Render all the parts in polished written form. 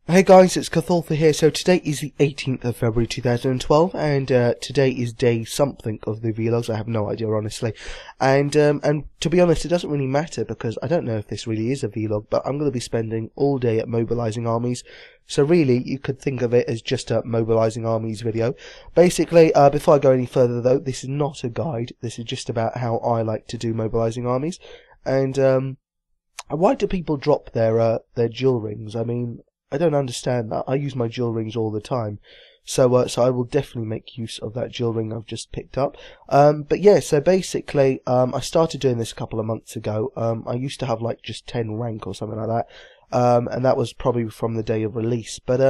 Hey guys, it's Cthulthu here. So today is the 18th of February 2012, and today is day something of the vlogs. I have no idea, honestly. And to be honest, it doesn't really matter because I don't know if this really is a vlog, but I'm going to be spending all day at Mobilising Armies. So really, you could think of it as just a Mobilising Armies video. Basically, before I go any further though, this is not a guide. This is just about how I like to do Mobilising Armies. And why do people drop their jewel rings? I mean, I don't understand that. I use my jewel rings all the time. So I will definitely make use of that jewel ring I've just picked up. But yeah, so basically, I started doing this a couple of months ago. I used to have like just 10 rank or something like that. And that was probably from the day of release. But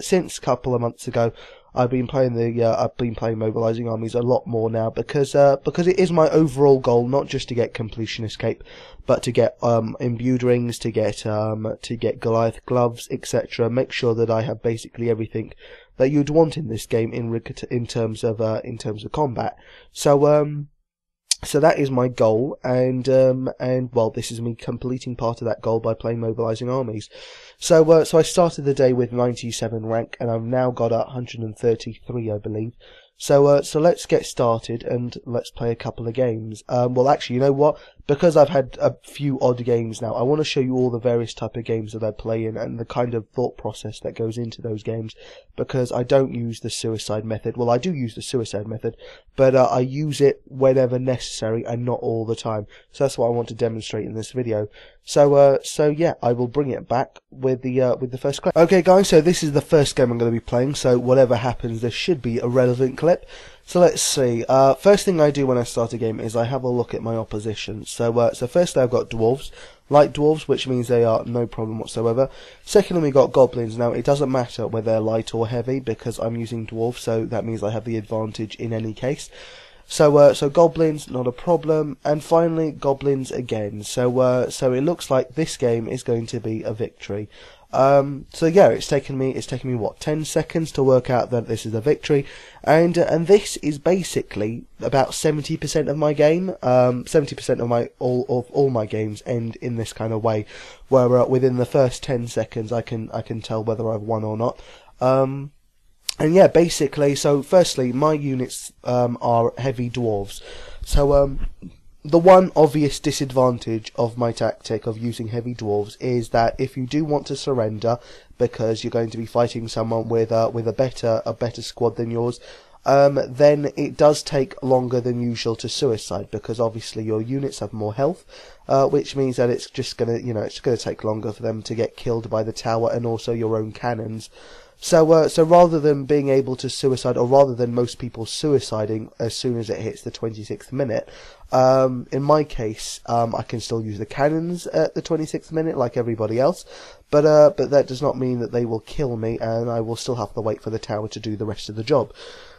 since a couple of months ago, I've been playing Mobilising Armies a lot more now because it is my overall goal, not just to get completion escape, but to get imbued rings, to get Goliath gloves, etc. Make sure that I have basically everything that you'd want in this game in terms of combat. So that is my goal, and well, this is me completing part of that goal by playing Mobilising Armies. So I started the day with 97 rank, and I've now got 133, I believe. So let's get started and let's play a couple of games. Well, actually, you know what? Because I've had a few odd games now, I want to show you all the various type of games that I play in and the kind of thought process that goes into those games. Because I don't use the suicide method. Well, I do use the suicide method, but I use it whenever necessary and not all the time. So that's what I want to demonstrate in this video. So yeah, I will bring it back with the first clip. Okay, guys, so this is the first game I'm going to be playing. So whatever happens, there should be a relevant clip. So let's see. First thing I do when I start a game is I have a look at my opposition. So firstly I've got dwarves, light dwarves, which means they are no problem whatsoever. Secondly, we got goblins. Now it doesn't matter whether they're light or heavy because I'm using dwarves, so that means I have the advantage in any case. So goblins, not a problem, and finally goblins again. So it looks like this game is going to be a victory. So yeah, it's taken me what, 10 seconds to work out that this is a victory, and this is basically about 70% of my game. 70% of all my games end in this kind of way, where within the first 10 seconds I can tell whether I've won or not. And yeah, basically, so firstly, my units are heavy dwarves. So the one obvious disadvantage of my tactic of using heavy dwarves is that if you do want to surrender because you're going to be fighting someone with a better squad than yours, then it does take longer than usual to suicide because obviously your units have more health, which means that it's just gonna take longer for them to get killed by the tower and also your own cannons. So rather than being able to suicide, or rather than most people suiciding as soon as it hits the 26th minute, in my case, I can still use the cannons at the 26th minute like everybody else, but that does not mean that they will kill me, and I will still have to wait for the tower to do the rest of the job.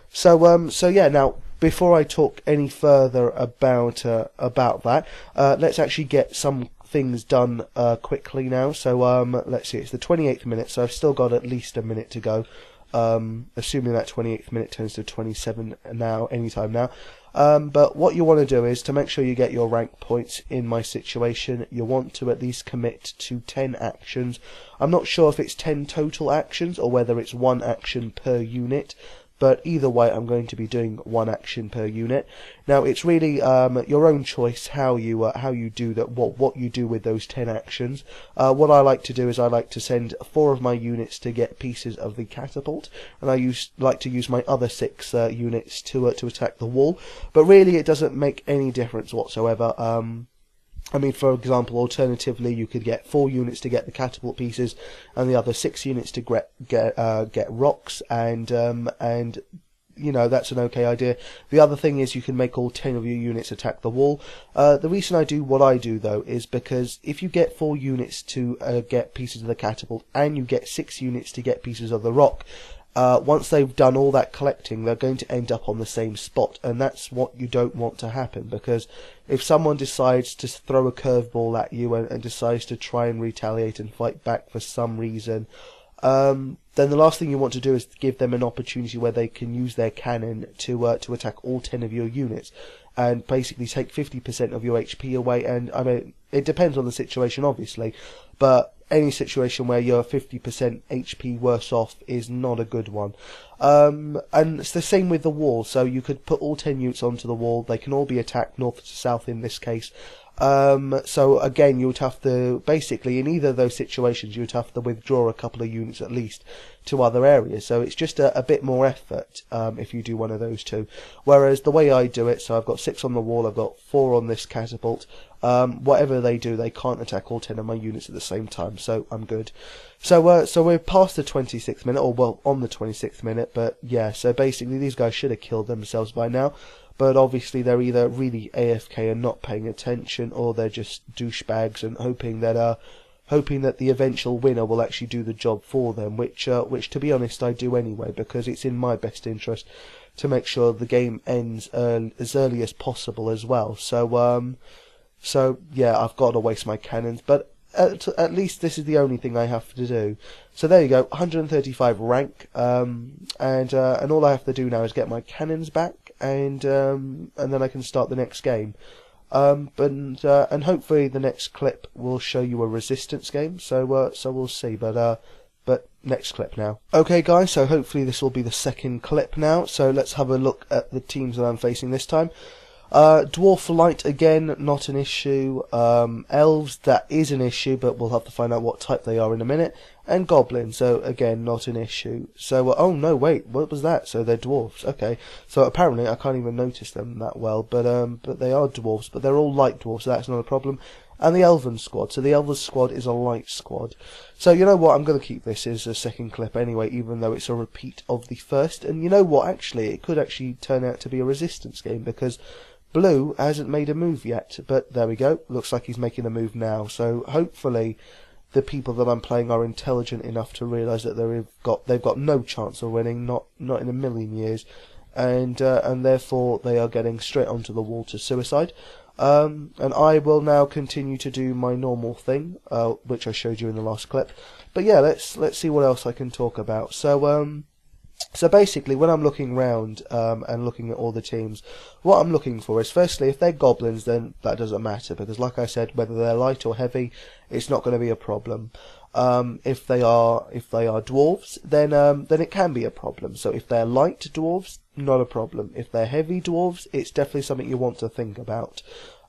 So yeah, now before I talk any further about that, let's actually get some things done quickly now. So let's see, it's the 28th minute, so I've still got at least a minute to go, assuming that 28th minute turns to 27 now, anytime now. But what you want to do is to make sure you get your rank points in my situation, you want to at least commit to 10 actions. I'm not sure if it's 10 total actions or whether it's 1 action per unit, but either way I'm going to be doing 1 action per unit. Now it's really your own choice how you do that, what you do with those 10 actions. What I like to do is I like to send 4 of my units to get pieces of the catapult, and I like to use my other 6 units to attack the wall. But really it doesn't make any difference whatsoever. I mean, for example, alternatively, you could get 4 units to get the catapult pieces, and the other 6 units to get rocks, and you know, that's an okay idea. The other thing is you can make all 10 of your units attack the wall. The reason I do what I do though is because if you get 4 units to get pieces of the catapult, and you get 6 units to get pieces of the rock, once they've done all that collecting, they're going to end up on the same spot, and that's what you don't want to happen, because if someone decides to throw a curveball at you and decides to try and retaliate and fight back for some reason, then the last thing you want to do is give them an opportunity where they can use their cannon to attack all 10 of your units, and basically take 50% of your HP away. And I mean, it depends on the situation obviously, but any situation where you're 50% HP worse off is not a good one. And it's the same with the wall, so you could put all 10 units onto the wall, they can all be attacked north to south in this case. So again, you would have to, basically in either of those situations, you would have to withdraw a couple of units at least to other areas, so it's just a bit more effort if you do one of those two. Whereas the way I do it, so I've got 6 on the wall, I've got 4 on this catapult, whatever they do, they can't attack all 10 of my units at the same time, so I'm good. So we're past the 26th minute, or well, on the 26th minute, but yeah, so basically these guys should have killed themselves by now. But obviously they're either really AFK and not paying attention, or they're just douchebags and hoping that the eventual winner will actually do the job for them, which to be honest I do anyway, because it's in my best interest to make sure the game ends as early as possible as well. So yeah, I've got to waste my cannons, but at least this is the only thing I have to do. So there you go, 135 rank, and all I have to do now is get my cannons back, and then I can start the next game. And hopefully the next clip will show you a resistance game. So we'll see. But next clip now. Okay, guys. So hopefully this will be the second clip now. So let's have a look at the teams that I'm facing this time. Dwarf Light again, not an issue. Elves, that is an issue, but we'll have to find out what type they are in a minute. And Goblins, so again, not an issue. So, oh no, wait, what was that? So they're dwarves, okay. So apparently I can't even notice them that well, but they are dwarves, but they're all light dwarves, so that's not a problem. And the Elven squad, so the Elven squad is a light squad. So you know what, I'm going to keep this as a second clip anyway, even though it's a repeat of the first. And you know what, actually, it could actually turn out to be a resistance game, because Blue hasn't made a move yet, but there we go. Looks like he's making a move now. So hopefully the people that I'm playing are intelligent enough to realise that they've got no chance of winning, not in a million years, and therefore they are getting straight onto the wall to suicide. And I will now continue to do my normal thing, which I showed you in the last clip. But yeah, let's see what else I can talk about. So basically, when I'm looking round and looking at all the teams, what I'm looking for is, firstly, if they're goblins, then that doesn't matter, because like I said, whether they're light or heavy, it's not going to be a problem. If they are dwarves, then it can be a problem. So if they're light dwarves, not a problem. If they're heavy dwarves, it's definitely something you want to think about.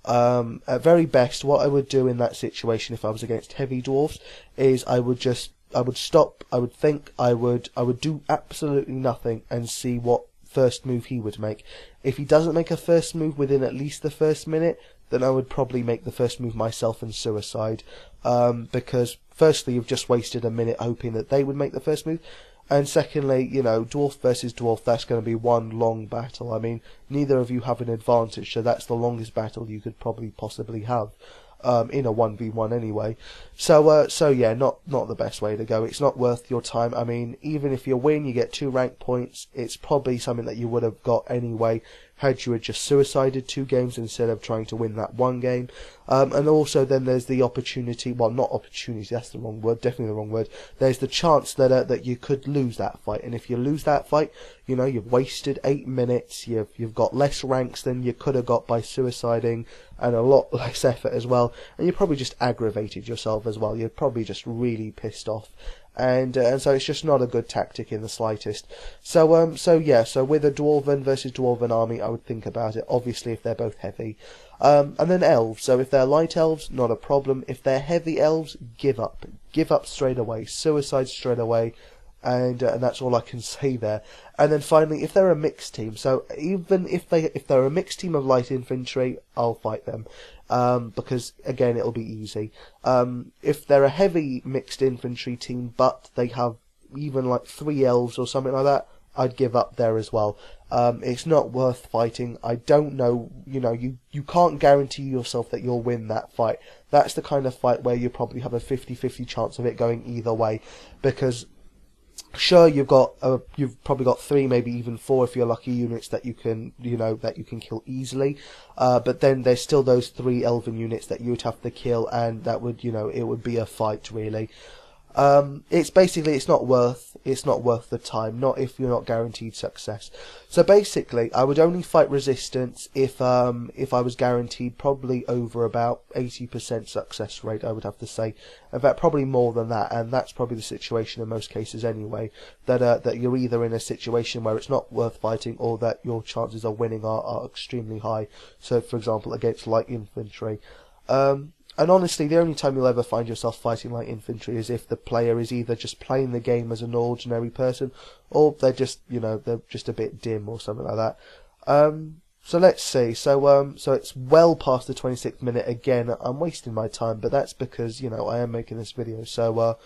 At very best, what I would do in that situation if I was against heavy dwarves is I would stop, I would think, I would do absolutely nothing and see what first move he would make. If he doesn't make a first move within at least the first minute, then I would probably make the first move myself and suicide. Because firstly, you've just wasted a minute hoping that they would make the first move. And secondly, you know, dwarf versus dwarf, that's going to be one long battle. I mean, neither of you have an advantage, so that's the longest battle you could probably possibly have. In a 1v1 anyway. So yeah, not the best way to go. It's not worth your time. I mean, even if you win, you get 2 rank points. It's probably something that you would have got anyway had you had just suicided 2 games instead of trying to win that 1 game. And also then there's the opportunity, well, not opportunity, that's the wrong word, definitely the wrong word. There's the chance that you could lose that fight, and if you lose that fight, you know, you've wasted 8 minutes, you've got less ranks than you could have got by suiciding, and a lot less effort as well, and you probably just aggravated yourself as well. You're probably just really pissed off. And so it's just not a good tactic in the slightest. So with a Dwarven versus Dwarven army, I would think about it, obviously if they're both heavy. And then elves, so if they're light elves, not a problem. If they're heavy elves, give up straight away, suicide straight away, and that's all I can say there. And then finally, if they're a mixed team, so even if they're a mixed team of light infantry, I'll fight them. Because again, it'll be easy. If they're a heavy mixed infantry team, but they have even like 3 elves or something like that, I'd give up there as well. It's not worth fighting. I don't know, you know, you can't guarantee yourself that you'll win that fight. That's the kind of fight where you probably have a 50-50 chance of it going either way, because sure, you've probably got 3, maybe even 4 if you're lucky units that you can kill easily. But then there's still those 3 elven units that you would have to kill, and that would, it would be a fight really. It's not worth it's not worth the time, not if you're not guaranteed success. So basically, I would only fight resistance if I was guaranteed probably over about 80% success rate, I would have to say. In fact, probably more than that, and that's probably the situation in most cases anyway, that you're either in a situation where it's not worth fighting, or that your chances of winning are extremely high. So, for example, against light infantry. And honestly, the only time you'll ever find yourself fighting light infantry is if the player is either just playing the game as an ordinary person, or they're just, they're just a bit dim or something like that. So let's see. So it's well past the 26th minute again. I'm wasting my time, but that's because, I am making this video. So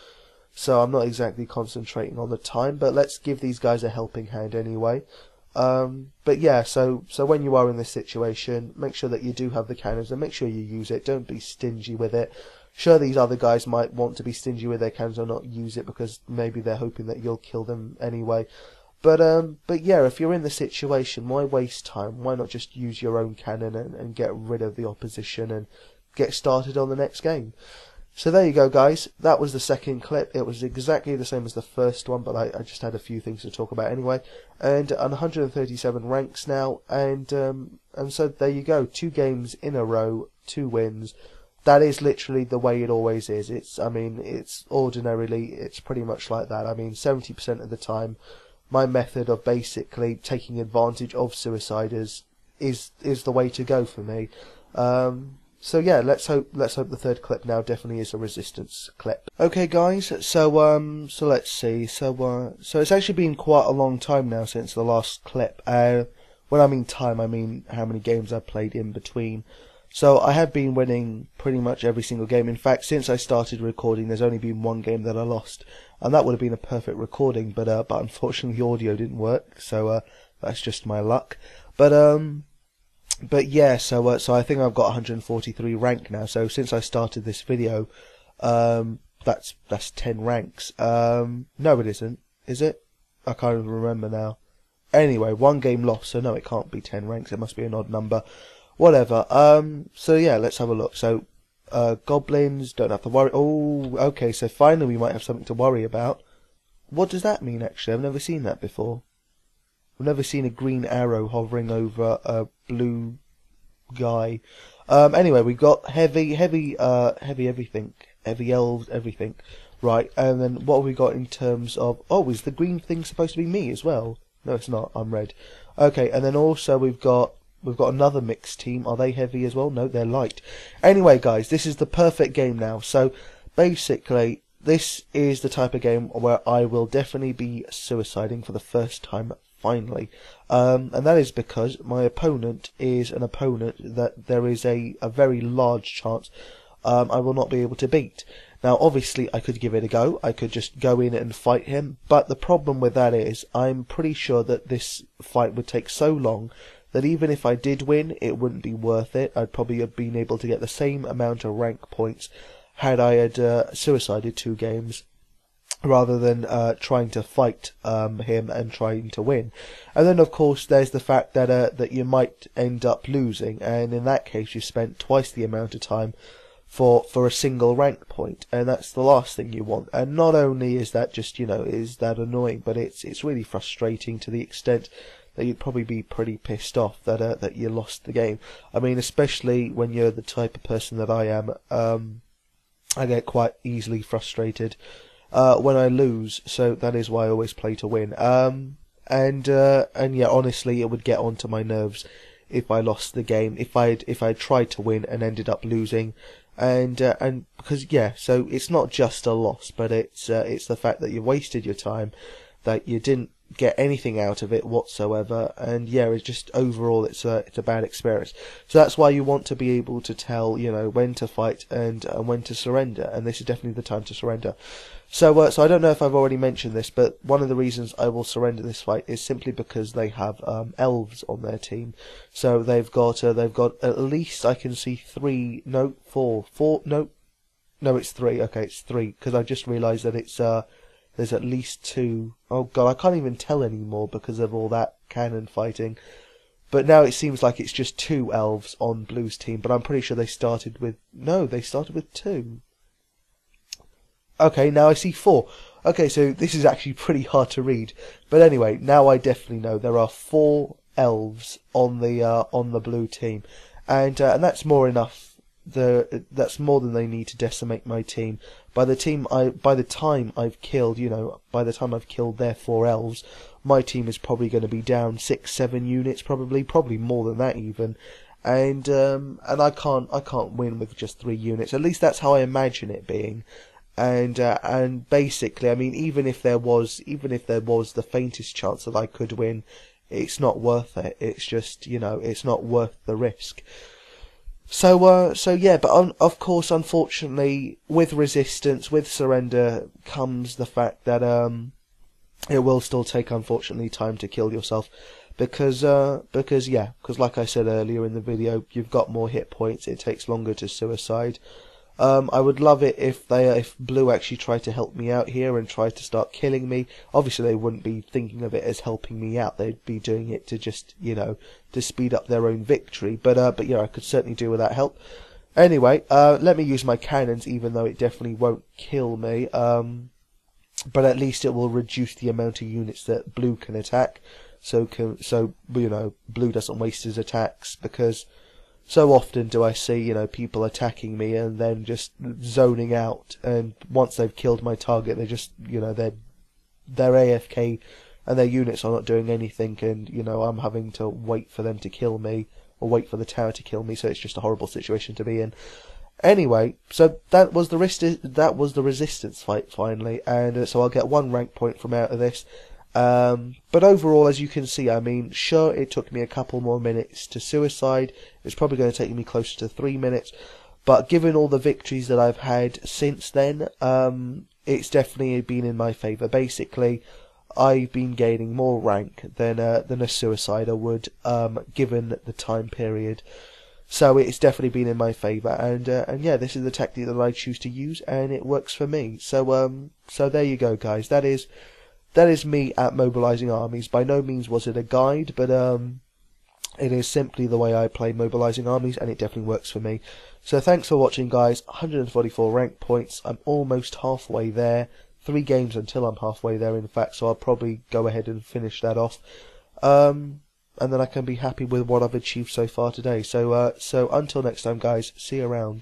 I'm not exactly concentrating on the time, but let's give these guys a helping hand anyway. But yeah, so when you are in this situation, make sure that you do have the cannons and make sure you use it. Don't be stingy with it. Sure, these other guys might want to be stingy with their cannons or not use it because maybe they're hoping that you'll kill them anyway. But yeah, if you're in the situation, why waste time? Why not just use your own cannon and get rid of the opposition and get started on the next game? So there you go, guys. That was the second clip. It was exactly the same as the first one, but I just had a few things to talk about anyway. And 137 ranks now, and so there you go. 2 games in a row, 2 wins. That is literally the way it always is. It's ordinarily, it's pretty much like that. 70% of the time, my method of basically taking advantage of suiciders is the way to go for me. So yeah, let's hope the third clip now definitely is a resistance clip. Okay, guys. So let's see. So it's actually been quite a long time now since the last clip. When I mean time, I mean how many games I've played in between. So I have been winning pretty much every single game. In fact, since I started recording, there's only been 1 game that I lost, and that would have been a perfect recording. But unfortunately, the audio didn't work. So that's just my luck. But yeah, so I think I've got 143 rank now. So since I started this video, that's 10 ranks. No, it isn't. Is it? I can't even remember now. Anyway, 1 game lost, so no, it can't be 10 ranks. It must be an odd number. Whatever. So yeah, let's have a look. So goblins don't have to worry. Oh, okay. So finally, we might have something to worry about. What does that mean? Actually, I've never seen that before. I've never seen a green arrow hovering over a blue guy. Anyway, we've got heavy everything. Heavy elves, everything. Right, and then what have we got in terms of... Oh, is the green thing supposed to be me as well? No, it's not. I'm red. Okay, and then also we've got another mixed team. Are they heavy as well? No, they're light. Anyway, guys, this is the perfect game now. So, basically, this is the type of game where I will definitely be suiciding for the first time finally, and that is because my opponent is an opponent that there is a very large chance I will not be able to beat. Now obviously I could give it a go, I could just go in and fight him, but the problem with that is I'm pretty sure that this fight would take so long that even if I did win, it wouldn't be worth it. I'd probably have been able to get the same amount of rank points had I had suicided 2 games. Rather than trying to fight him and trying to win. And then of course there's the fact that you might end up losing, and in that case you spent twice the amount of time for a single rank point, and that's the last thing you want. And not only is that just is that annoying, but it's really frustrating to the extent that you'd probably be pretty pissed off that you lost the game. Especially when you're the type of person that I am. I get quite easily frustrated when I lose, so that is why I always play to win. And yeah, honestly, it would get onto my nerves if I lost the game, if I tried to win and ended up losing, and because yeah, so it's not just a loss, but it's the fact that you wasted your time, that you didn't get anything out of it whatsoever, and yeah, it's just overall it's a bad experience. So that's why you want to be able to tell when to fight and when to surrender, and this is definitely the time to surrender. So I don't know if I've already mentioned this, but one of the reasons I will surrender this fight is simply because they have elves on their team. So they've got at least, I can see 3, no, 4, no, it's 3. Okay, it's 3 because I just realised that it's there's at least 2. Oh god, I can't even tell anymore because of all that cannon fighting. But now it seems like it's just 2 elves on Blue's team, but I'm pretty sure they started with 2. Okay, now I see 4. Okay, so this is actually pretty hard to read. But anyway, now I definitely know there are 4 elves on the blue team, and that's more enough. That's more than they need to decimate my team. By the time I've killed, by the time I've killed their 4 elves, my team is probably going to be down 6, 7 units, probably more than that even. And I can't win with just 3 units. At least that's how I imagine it being. And basically, I mean, even if there was the faintest chance that I could win, it's not worth it. It's just, it's not worth the risk. So yeah, but of course, unfortunately, with resistance, with surrender, comes the fact that it will still take, unfortunately, time to kill yourself, because like I said earlier in the video, you've got more hit points. It takes longer to suicide. I would love it if Blue actually tried to help me out here and tried to start killing me. Obviously, they wouldn't be thinking of it as helping me out. They'd be doing it to just, to speed up their own victory. But I could certainly do with that help. Anyway, let me use my cannons, even though it definitely won't kill me. But at least it will reduce the amount of units that Blue can attack. So Blue doesn't waste his attacks, because so often do I see, people attacking me and then just zoning out, and once they've killed my target, they're just, they're AFK and their units are not doing anything, and, I'm having to wait for them to kill me, or wait for the tower to kill me, so it's just a horrible situation to be in. Anyway, so that was the resistance fight finally, and so I'll get 1 rank point from out of this. But overall, as you can see, I mean, sure, it took me a couple more minutes to suicide. It's probably going to take me closer to 3 minutes. But given all the victories that I've had since then, it's definitely been in my favour. Basically, I've been gaining more rank than a suicider would, given the time period. So it's definitely been in my favour, and yeah, this is the tactic that I choose to use, and it works for me. So there you go, guys. That is me at Mobilising Armies. By no means was it a guide, but it is simply the way I play Mobilising Armies, and it definitely works for me. So thanks for watching, guys. 144 rank points. I'm almost halfway there. 3 games until I'm halfway there, in fact, so I'll probably go ahead and finish that off. And then I can be happy with what I've achieved so far today. So until next time, guys, see you around.